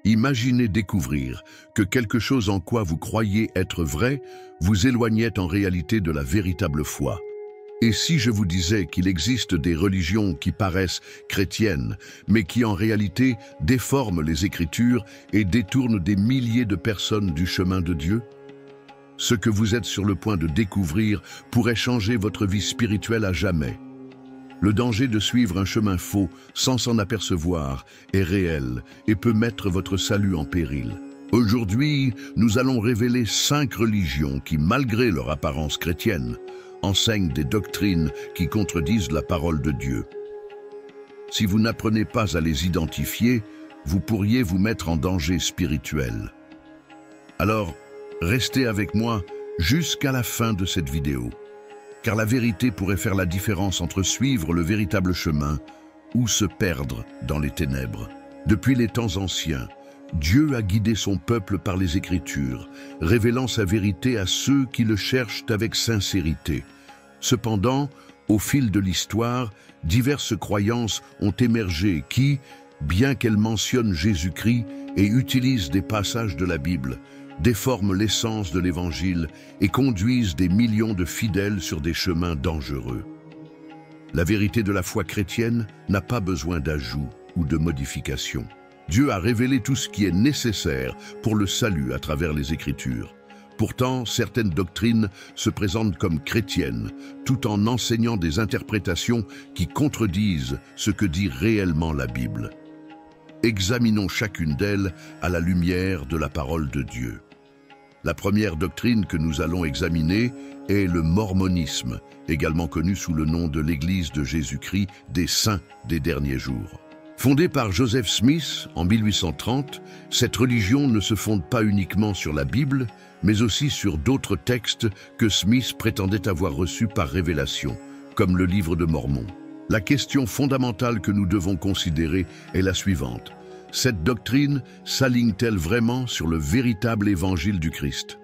Imaginez découvrir que quelque chose en quoi vous croyez être vrai vous éloignait en réalité de la véritable foi. Et si je vous disais qu'il existe des religions qui paraissent chrétiennes, mais qui en réalité déforment les Écritures et détournent des milliers de personnes du chemin de Dieu? Ce que vous êtes sur le point de découvrir pourrait changer votre vie spirituelle à jamais. Le danger de suivre un chemin faux sans s'en apercevoir est réel et peut mettre votre salut en péril. Aujourd'hui, nous allons révéler 5 religions qui, malgré leur apparence chrétienne, enseignent des doctrines qui contredisent la parole de Dieu. Si vous n'apprenez pas à les identifier, vous pourriez vous mettre en danger spirituel. Alors, restez avec moi jusqu'à la fin de cette vidéo, car la vérité pourrait faire la différence entre suivre le véritable chemin ou se perdre dans les ténèbres. Depuis les temps anciens, Dieu a guidé son peuple par les Écritures, révélant sa vérité à ceux qui le cherchent avec sincérité. Cependant, au fil de l'histoire, diverses croyances ont émergé qui, bien qu'elles mentionnent Jésus-Christ et utilisent des passages de la Bible, déforment l'essence de l'Évangile et conduisent des millions de fidèles sur des chemins dangereux. La vérité de la foi chrétienne n'a pas besoin d'ajout ou de modification. Dieu a révélé tout ce qui est nécessaire pour le salut à travers les Écritures. Pourtant, certaines doctrines se présentent comme chrétiennes, tout en enseignant des interprétations qui contredisent ce que dit réellement la Bible. Examinons chacune d'elles à la lumière de la parole de Dieu. La première doctrine que nous allons examiner est le mormonisme, également connu sous le nom de l'Église de Jésus-Christ des Saints des derniers jours. Fondée par Joseph Smith en 1830, cette religion ne se fonde pas uniquement sur la Bible, mais aussi sur d'autres textes que Smith prétendait avoir reçus par révélation, comme le Livre de Mormon. La question fondamentale que nous devons considérer est la suivante. Cette doctrine s'aligne-t-elle vraiment sur le véritable évangile du Christ?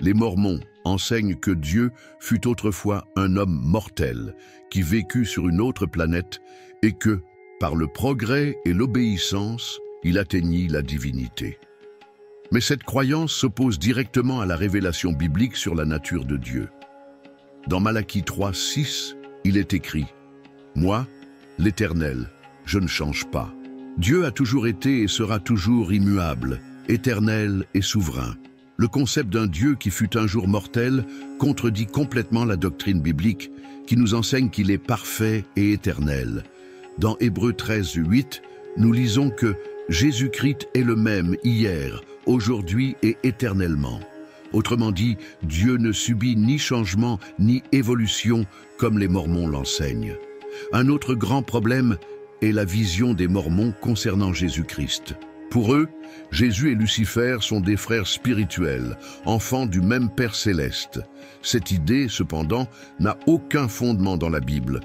Les Mormons enseignent que Dieu fut autrefois un homme mortel qui vécut sur une autre planète et que, par le progrès et l'obéissance, il atteignit la divinité. Mais cette croyance s'oppose directement à la révélation biblique sur la nature de Dieu. Dans Malachie 3:6, il est écrit « Moi, l'Éternel, je ne change pas. Dieu a toujours été et sera toujours immuable, éternel et souverain. » Le concept d'un Dieu qui fut un jour mortel contredit complètement la doctrine biblique qui nous enseigne qu'il est parfait et éternel. Dans Hébreux 13:8, nous lisons que Jésus-Christ est le même hier, aujourd'hui et éternellement. Autrement dit, Dieu ne subit ni changement ni évolution comme les Mormons l'enseignent. Un autre grand problème est la vision des Mormons concernant Jésus-Christ. Pour eux, Jésus et Lucifer sont des frères spirituels, enfants du même Père céleste. Cette idée, cependant, n'a aucun fondement dans la Bible.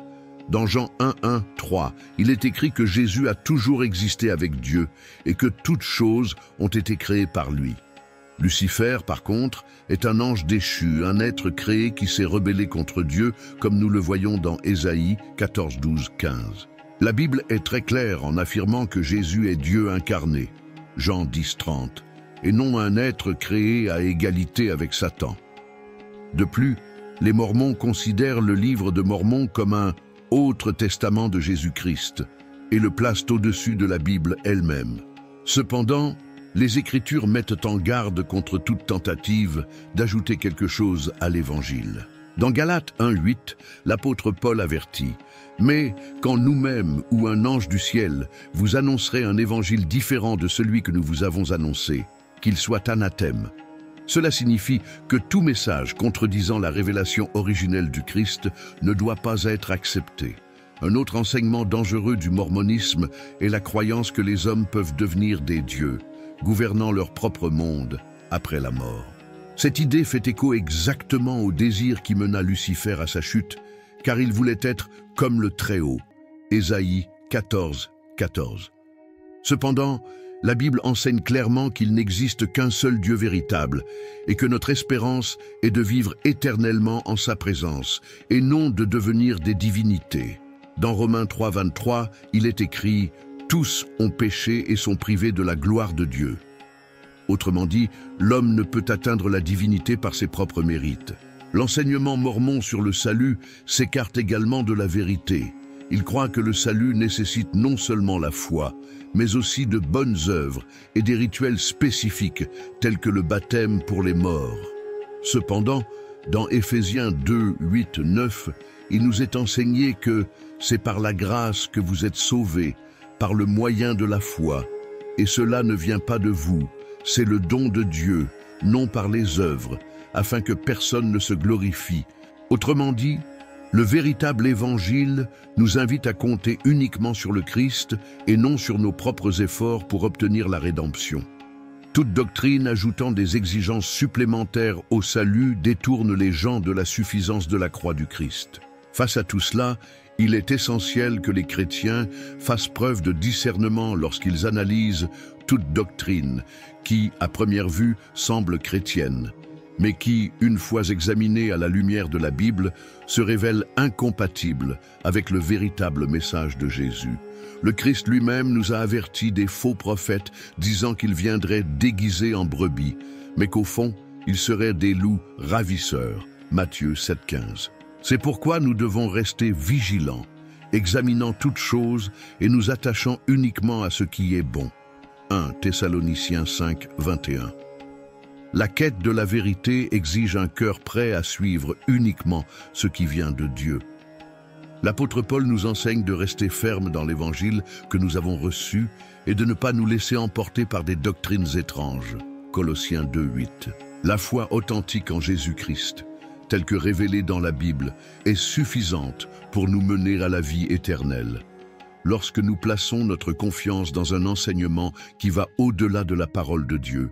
Dans Jean 1:1-3, il est écrit que Jésus a toujours existé avec Dieu et que toutes choses ont été créées par lui. Lucifer, par contre, est un ange déchu, un être créé qui s'est rebellé contre Dieu, comme nous le voyons dans Ésaïe 14:12-15. La Bible est très claire en affirmant que Jésus est Dieu incarné, Jean 10:30, et non un être créé à égalité avec Satan. De plus, les Mormons considèrent le livre de Mormon comme un autre testament de Jésus-Christ et le placent au-dessus de la Bible elle-même. Cependant, les Écritures mettent en garde contre toute tentative d'ajouter quelque chose à l'Évangile. Dans Galates 1:8, l'apôtre Paul avertit « Mais quand nous-mêmes ou un ange du ciel vous annoncerait un évangile différent de celui que nous vous avons annoncé, qu'il soit anathème. » Cela signifie que tout message contredisant la révélation originelle du Christ ne doit pas être accepté. Un autre enseignement dangereux du mormonisme est la croyance que les hommes peuvent devenir des dieux, gouvernant leur propre monde après la mort. Cette idée fait écho exactement au désir qui mena Lucifer à sa chute, car il voulait être comme le Très-Haut. Ésaïe 14:14. Cependant, la Bible enseigne clairement qu'il n'existe qu'un seul Dieu véritable et que notre espérance est de vivre éternellement en sa présence et non de devenir des divinités. Dans Romains 3:23, il est écrit « Tous ont péché et sont privés de la gloire de Dieu. Autrement dit, l'homme ne peut atteindre la divinité par ses propres mérites. L'enseignement mormon sur le salut s'écarte également de la vérité. Il croit que le salut nécessite non seulement la foi, mais aussi de bonnes œuvres et des rituels spécifiques, tels que le baptême pour les morts. Cependant, dans Éphésiens 2, 8, 9, il nous est enseigné que c'est par la grâce que vous êtes sauvés, par le moyen de la foi, et cela ne vient pas de vous, c'est le don de Dieu, non par les œuvres, afin que personne ne se glorifie. Autrement dit, le véritable évangile nous invite à compter uniquement sur le Christ et non sur nos propres efforts pour obtenir la rédemption. Toute doctrine ajoutant des exigences supplémentaires au salut détourne les gens de la suffisance de la croix du Christ. Face à tout cela, il est essentiel que les chrétiens fassent preuve de discernement lorsqu'ils analysent toute doctrine qui, à première vue, semble chrétienne, mais qui, une fois examinée à la lumière de la Bible, se révèle incompatible avec le véritable message de Jésus. Le Christ lui-même nous a avertis des faux prophètes disant qu'ils viendraient déguisés en brebis, mais qu'au fond, ils seraient des loups ravisseurs. Matthieu 7,15. C'est pourquoi nous devons rester vigilants, examinant toutes choses et nous attachant uniquement à ce qui est bon. 1 Thessaloniciens 5, 21. La quête de la vérité exige un cœur prêt à suivre uniquement ce qui vient de Dieu. L'apôtre Paul nous enseigne de rester ferme dans l'évangile que nous avons reçu et de ne pas nous laisser emporter par des doctrines étranges. Colossiens 2, 8. La foi authentique en Jésus-Christ, telle que révélée dans la Bible, est suffisante pour nous mener à la vie éternelle. Lorsque nous plaçons notre confiance dans un enseignement qui va au-delà de la parole de Dieu,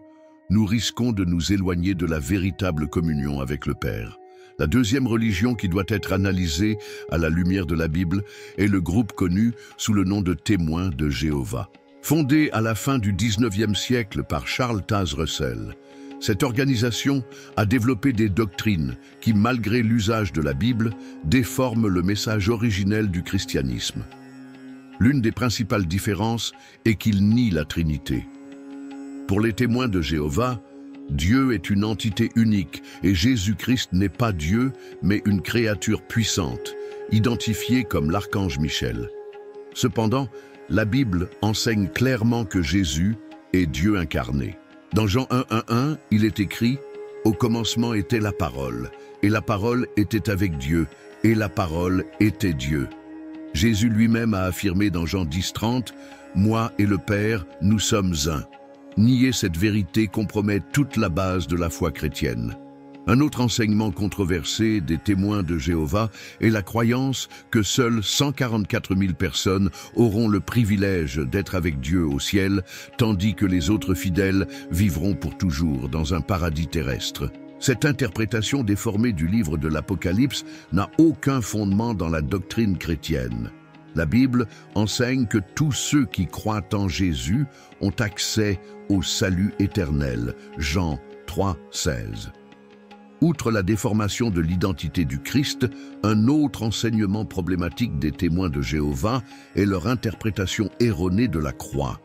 nous risquons de nous éloigner de la véritable communion avec le Père. La deuxième religion qui doit être analysée à la lumière de la Bible est le groupe connu sous le nom de Témoins de Jéhovah. Fondé à la fin du XIXe siècle par Charles Taze Russell, cette organisation a développé des doctrines qui, malgré l'usage de la Bible, déforment le message originel du christianisme. L'une des principales différences est qu'ils nient la Trinité. Pour les témoins de Jéhovah, Dieu est une entité unique et Jésus-Christ n'est pas Dieu, mais une créature puissante, identifiée comme l'archange Michel. Cependant, la Bible enseigne clairement que Jésus est Dieu incarné. Dans Jean 1,1,1, il est écrit « Au commencement était la parole, et la parole était avec Dieu, et la parole était Dieu. » Jésus lui-même a affirmé dans Jean 10,30 « Moi et le Père, nous sommes un ». Nier cette vérité compromet toute la base de la foi chrétienne. Un autre enseignement controversé des témoins de Jéhovah est la croyance que seules 144 000 personnes auront le privilège d'être avec Dieu au ciel, tandis que les autres fidèles vivront pour toujours dans un paradis terrestre. Cette interprétation déformée du livre de l'Apocalypse n'a aucun fondement dans la doctrine chrétienne. La Bible enseigne que tous ceux qui croient en Jésus ont accès au salut éternel. Jean 3, 16. Outre la déformation de l'identité du Christ, un autre enseignement problématique des témoins de Jéhovah est leur interprétation erronée de la croix.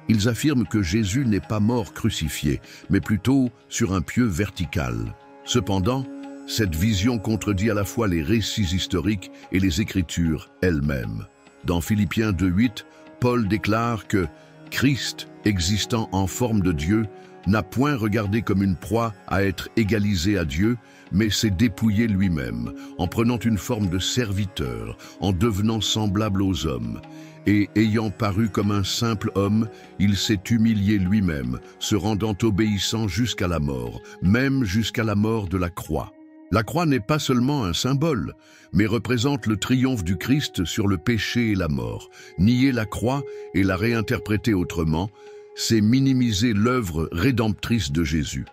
Ils affirment que Jésus n'est pas mort crucifié, mais plutôt sur un pieu vertical. Cependant, cette vision contredit à la fois les récits historiques et les Écritures elles-mêmes. Dans Philippiens 2,8, Paul déclare que Christ, existant en forme de Dieu, n'a point regardé comme une proie à être égalisé à Dieu, mais s'est dépouillé lui-même, en prenant une forme de serviteur, en devenant semblable aux hommes. Et ayant paru comme un simple homme, il s'est humilié lui-même, se rendant obéissant jusqu'à la mort, même jusqu'à la mort de la croix. La croix n'est pas seulement un symbole, mais représente le triomphe du Christ sur le péché et la mort. Nier la croix et la réinterpréter autrement, c'est minimiser l'œuvre rédemptrice de Jésus.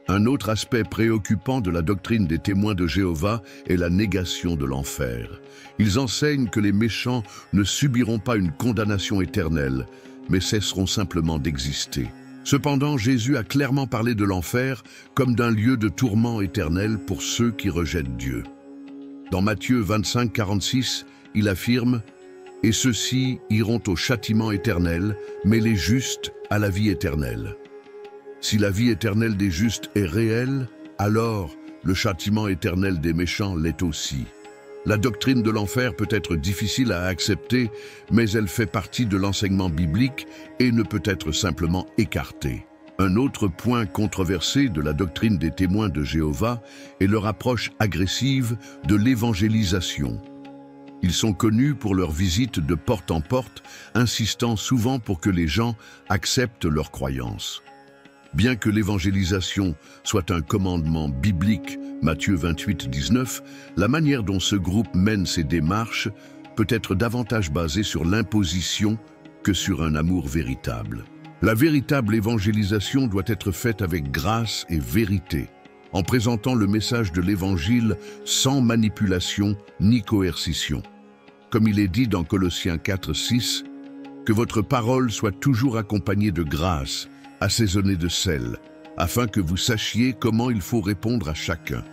Un autre aspect préoccupant de la doctrine des témoins de Jéhovah est la négation de l'enfer. Ils enseignent que les méchants ne subiront pas une condamnation éternelle, mais cesseront simplement d'exister. Cependant, Jésus a clairement parlé de l'enfer comme d'un lieu de tourment éternel pour ceux qui rejettent Dieu. Dans Matthieu 25, 46, il affirme « et ceux-ci iront au châtiment éternel, mais les justes à la vie éternelle. Si la vie éternelle des justes est réelle, alors le châtiment éternel des méchants l'est aussi. La doctrine de l'enfer peut être difficile à accepter, mais elle fait partie de l'enseignement biblique et ne peut être simplement écartée. Un autre point controversé de la doctrine des témoins de Jéhovah est leur approche agressive de l'évangélisation. Ils sont connus pour leurs visites de porte en porte, insistant souvent pour que les gens acceptent leurs croyances. Bien que l'évangélisation soit un commandement biblique, Matthieu 28, 19, la manière dont ce groupe mène ses démarches peut être davantage basée sur l'imposition que sur un amour véritable. La véritable évangélisation doit être faite avec grâce et vérité, en présentant le message de l'Évangile sans manipulation ni coercition. Comme il est dit dans Colossiens 4, 6, « Que votre parole soit toujours accompagnée de grâce, assaisonnée de sel, afin que vous sachiez comment il faut répondre à chacun. »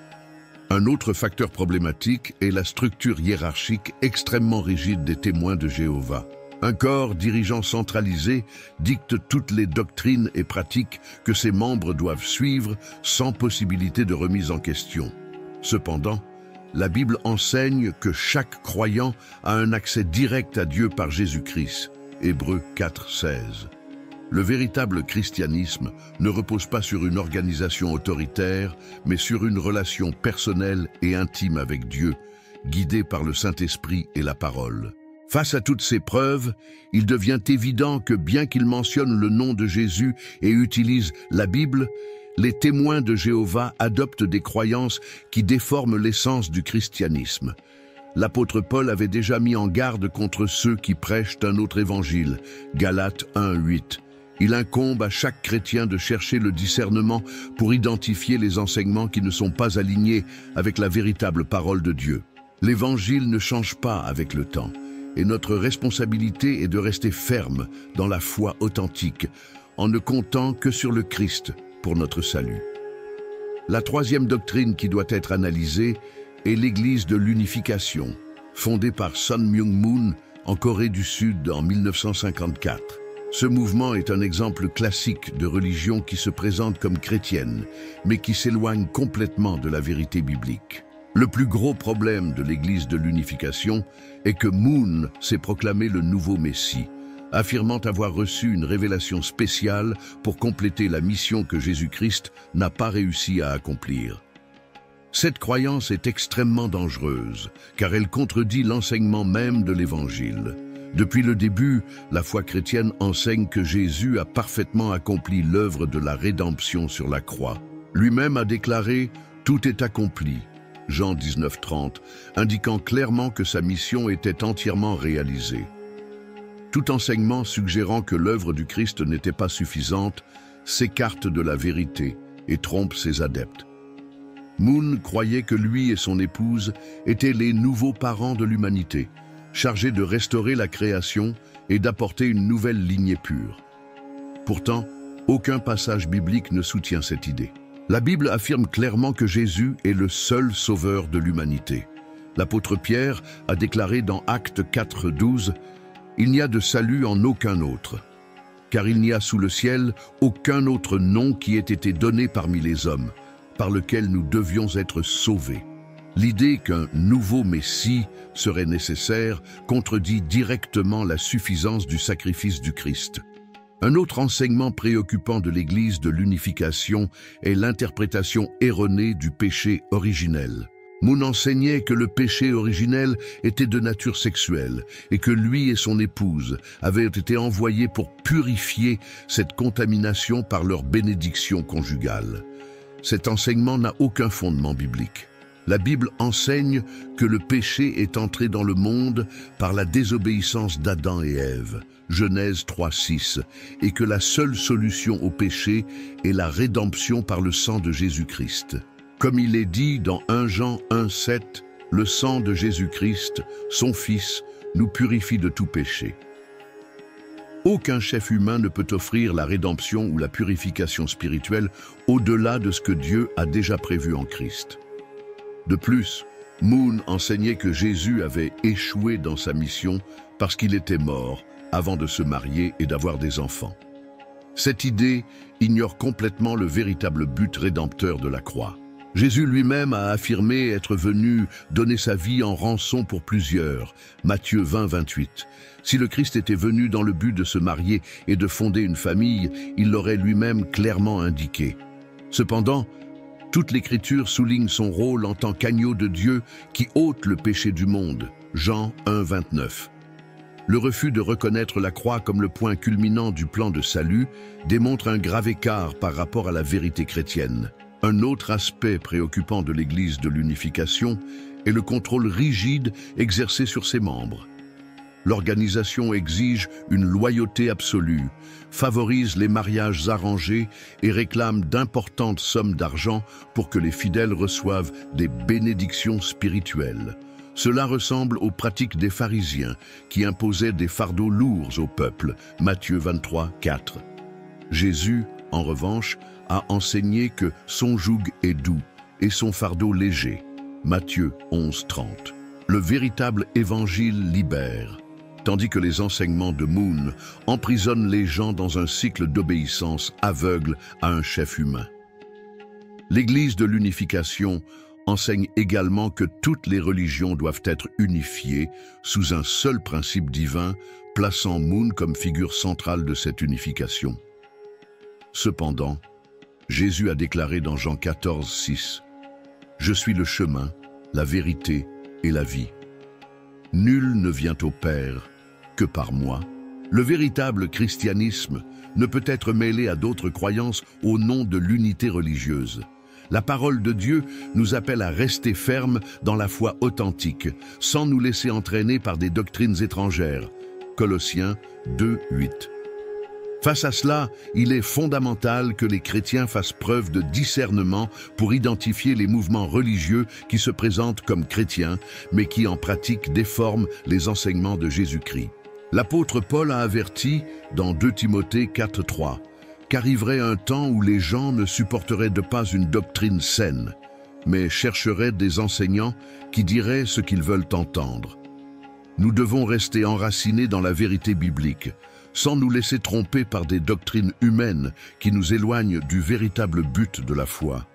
Un autre facteur problématique est la structure hiérarchique extrêmement rigide des témoins de Jéhovah. Un corps dirigeant centralisé dicte toutes les doctrines et pratiques que ses membres doivent suivre sans possibilité de remise en question. Cependant, la Bible enseigne que chaque croyant a un accès direct à Dieu par Jésus-Christ. Hébreux 4, 16. Le véritable christianisme ne repose pas sur une organisation autoritaire, mais sur une relation personnelle et intime avec Dieu, guidée par le Saint-Esprit et la parole. Face à toutes ces preuves, il devient évident que bien qu'ils mentionnent le nom de Jésus et utilisent la Bible, les témoins de Jéhovah adoptent des croyances qui déforment l'essence du christianisme. L'apôtre Paul avait déjà mis en garde contre ceux qui prêchent un autre évangile, Galates 1, 8. Il incombe à chaque chrétien de chercher le discernement pour identifier les enseignements qui ne sont pas alignés avec la véritable parole de Dieu. L'évangile ne change pas avec le temps. Et notre responsabilité est de rester ferme dans la foi authentique, en ne comptant que sur le Christ pour notre salut. La troisième doctrine qui doit être analysée est l'Église de l'unification, fondée par Sun Myung Moon en Corée du Sud en 1954. Ce mouvement est un exemple classique de religion qui se présente comme chrétienne, mais qui s'éloigne complètement de la vérité biblique. Le plus gros problème de l'Église de l'unification est que Moon s'est proclamé le nouveau Messie, affirmant avoir reçu une révélation spéciale pour compléter la mission que Jésus-Christ n'a pas réussi à accomplir. Cette croyance est extrêmement dangereuse, car elle contredit l'enseignement même de l'Évangile. Depuis le début, la foi chrétienne enseigne que Jésus a parfaitement accompli l'œuvre de la rédemption sur la croix. Lui-même a déclaré « Tout est accompli ». Jean 19, 30, indiquant clairement que sa mission était entièrement réalisée. Tout enseignement suggérant que l'œuvre du Christ n'était pas suffisante s'écarte de la vérité et trompe ses adeptes. Moon croyait que lui et son épouse étaient les nouveaux parents de l'humanité, chargés de restaurer la création et d'apporter une nouvelle lignée pure. Pourtant, aucun passage biblique ne soutient cette idée. La Bible affirme clairement que Jésus est le seul sauveur de l'humanité. L'apôtre Pierre a déclaré dans Actes 4, 12 « Il n'y a de salut en aucun autre, car il n'y a sous le ciel aucun autre nom qui ait été donné parmi les hommes, par lequel nous devions être sauvés. » L'idée qu'un nouveau Messie serait nécessaire contredit directement la suffisance du sacrifice du Christ. Un autre enseignement préoccupant de l'Église de l'unification est l'interprétation erronée du péché originel. Moon enseignait que le péché originel était de nature sexuelle et que lui et son épouse avaient été envoyés pour purifier cette contamination par leur bénédiction conjugale. Cet enseignement n'a aucun fondement biblique. La Bible enseigne que le péché est entré dans le monde par la désobéissance d'Adam et Ève, Genèse 3, 6, et que la seule solution au péché est la rédemption par le sang de Jésus-Christ. Comme il est dit dans 1 Jean 1, 7, le sang de Jésus-Christ, son Fils, nous purifie de tout péché. Aucun chef humain ne peut offrir la rédemption ou la purification spirituelle au-delà de ce que Dieu a déjà prévu en Christ. De plus, Moon enseignait que Jésus avait échoué dans sa mission parce qu'il était mort avant de se marier et d'avoir des enfants. Cette idée ignore complètement le véritable but rédempteur de la croix. Jésus lui-même a affirmé être venu donner sa vie en rançon pour plusieurs, Matthieu 20, 28. Si le Christ était venu dans le but de se marier et de fonder une famille, il l'aurait lui-même clairement indiqué. Cependant, toute l'Écriture souligne son rôle en tant qu'agneau de Dieu qui ôte le péché du monde, Jean 1, 29. Le refus de reconnaître la croix comme le point culminant du plan de salut démontre un grave écart par rapport à la vérité chrétienne. Un autre aspect préoccupant de l'Église de l'unification est le contrôle rigide exercé sur ses membres. L'organisation exige une loyauté absolue, favorise les mariages arrangés et réclame d'importantes sommes d'argent pour que les fidèles reçoivent des bénédictions spirituelles. Cela ressemble aux pratiques des pharisiens qui imposaient des fardeaux lourds au peuple, Matthieu 23, 4. Jésus, en revanche, a enseigné que son joug est doux et son fardeau léger, Matthieu 11, 30. Le véritable évangile libère, tandis que les enseignements de Moon emprisonnent les gens dans un cycle d'obéissance aveugle à un chef humain. L'Église de l'unification enseigne également que toutes les religions doivent être unifiées sous un seul principe divin, plaçant Moon comme figure centrale de cette unification. Cependant, Jésus a déclaré dans Jean 14, 6 « Je suis le chemin, la vérité et la vie. Nul ne vient au Père que par moi. » Le véritable christianisme ne peut être mêlé à d'autres croyances au nom de l'unité religieuse. La parole de Dieu nous appelle à rester fermes dans la foi authentique, sans nous laisser entraîner par des doctrines étrangères. Colossiens 2, 8. Face à cela, il est fondamental que les chrétiens fassent preuve de discernement pour identifier les mouvements religieux qui se présentent comme chrétiens, mais qui en pratique déforment les enseignements de Jésus-Christ. L'apôtre Paul a averti dans 2 Timothée 4, 3 qu'arriverait un temps où les gens ne supporteraient pas une doctrine saine, mais chercheraient des enseignants qui diraient ce qu'ils veulent entendre. Nous devons rester enracinés dans la vérité biblique, sans nous laisser tromper par des doctrines humaines qui nous éloignent du véritable but de la foi.